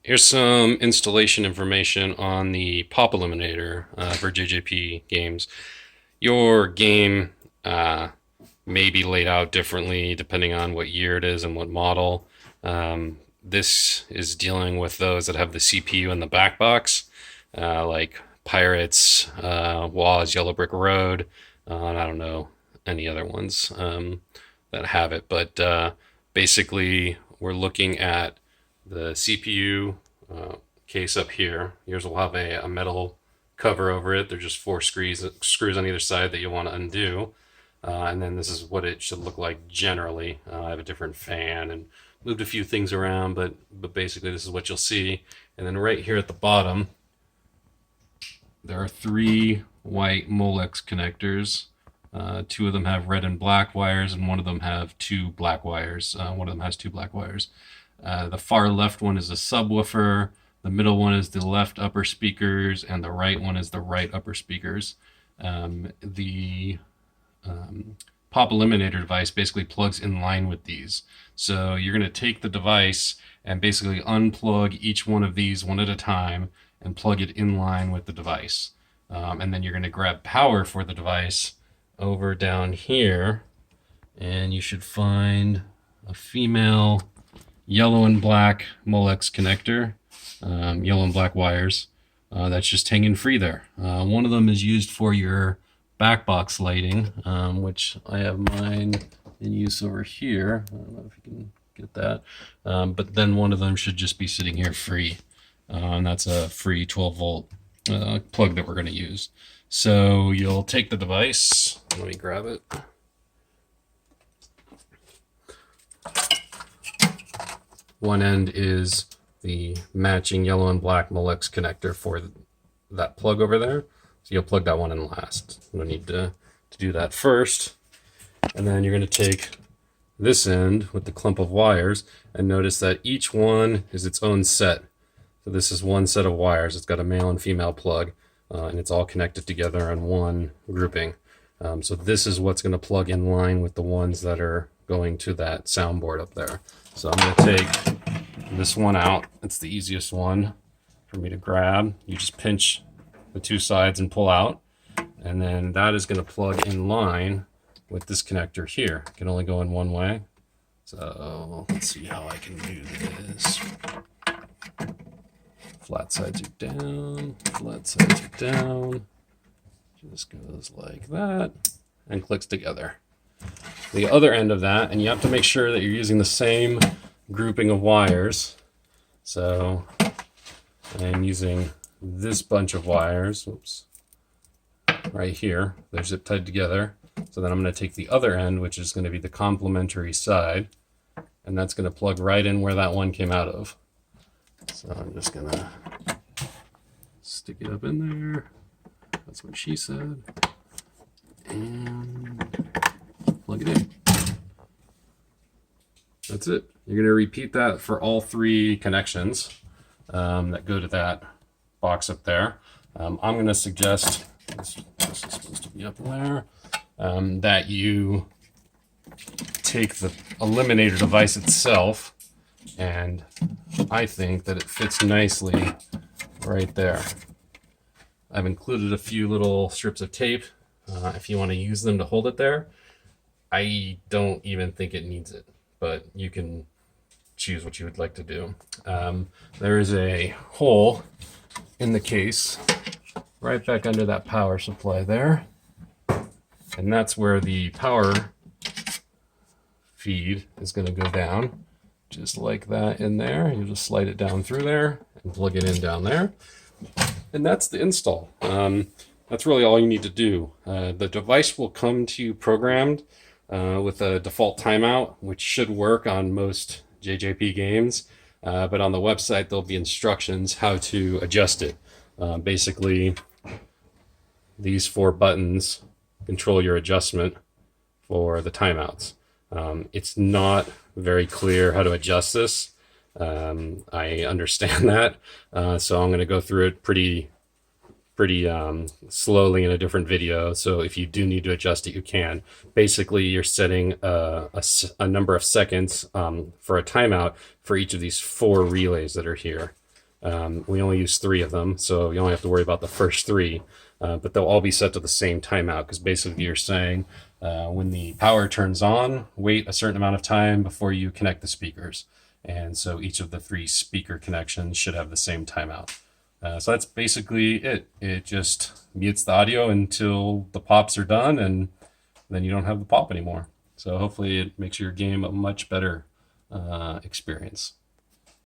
Here's some installation information on the Pop Eliminator for JJP games. Your game may be laid out differently depending on what year it is and what model. This is dealing with those that have the CPU in the back box, like Pirates, Waz, Yellow Brick Road, and I don't know any other ones that have it. But basically, we're looking at the CPU case up here. Yours will have a metal cover over it. There's just four screws on either side that you want to undo. And then this is what it should look like generally. I have a different fan and moved a few things around, but basically this is what you'll see. And then right here at the bottom, there are three white Molex connectors. Two of them have red and black wires, and one of them have two black wires. One of them has two black wires. The far left one is a subwoofer, the middle one is the left upper speakers, and the right one is the right upper speakers. The Pop Eliminator device basically plugs in line with these. So you're going to take the device and basically unplug each one of these one at a time and plug it in line with the device. And then you're going to grab power for the device over down here, and you should find a female yellow and black Molex connector, yellow and black wires. That's just hanging free there. One of them is used for your back box lighting, which I have mine in use over here. I don't know if you can get that. But then one of them should just be sitting here free. And that's a free 12 volt plug that we're going to use. So you'll take the device. Let me grab it. One end is the matching yellow and black Molex connector for that plug over there. So you'll plug that one in last. You'll need to do that first. And then you're going to take this end with the clump of wires, and notice that each one is its own set. So this is one set of wires. It's got a male and female plug, and it's all connected together in one grouping. So this is what's going to plug in line with the ones that are going to that soundboard up there. So I'm going to take this one out. It's the easiest one for me to grab. You just pinch the two sides and pull out, and then that is going to plug in line with this connector here. It can only go in one way. So let's see how I can do this. Flat sides are down, flat sides are down. Just goes like that and clicks together. The other end of that, and you have to make sure that you're using the same grouping of wires. So I'm using this bunch of wires, oops, right here. They're zip tied together. So then I'm going to take the other end, which is going to be the complementary side, and that's going to plug right in where that one came out of. So I'm just going to stick it up in there. That's what she said. And plug it in. That's it. You're going to repeat that for all three connections that go to that box up there. I'm going to suggest, this is supposed to be up there, that you take the Eliminator device itself, and I think that it fits nicely right there. I've included a few little strips of tape if you want to use them to hold it there. I don't even think it needs it, but you can choose what you would like to do. There is a hole in the case right back under that power supply there, and that's where the power feed is going to go down, just like that in there. You just slide it down through there and plug it in down there, and that's the install. That's really all you need to do. The device will come to you programmed with a default timeout, which should work on most JJP games, but on the website there'll be instructions how to adjust it. Basically, these four buttons control your adjustment for the timeouts. It's not very clear how to adjust this. I understand that, so I'm going to go through it pretty slowly in a different video. So if you do need to adjust it, you can. Basically, you're setting a number of seconds for a timeout for each of these four relays that are here. We only use 3 of them, so you only have to worry about the first 3. But they'll all be set to the same timeout, because basically you're saying when the power turns on, wait a certain amount of time before you connect the speakers. And so each of the 3 speaker connections should have the same timeout. So that's basically it. It just mutes the audio until the pops are done, and then you don't have the pop anymore. So hopefully it makes your game a much better experience.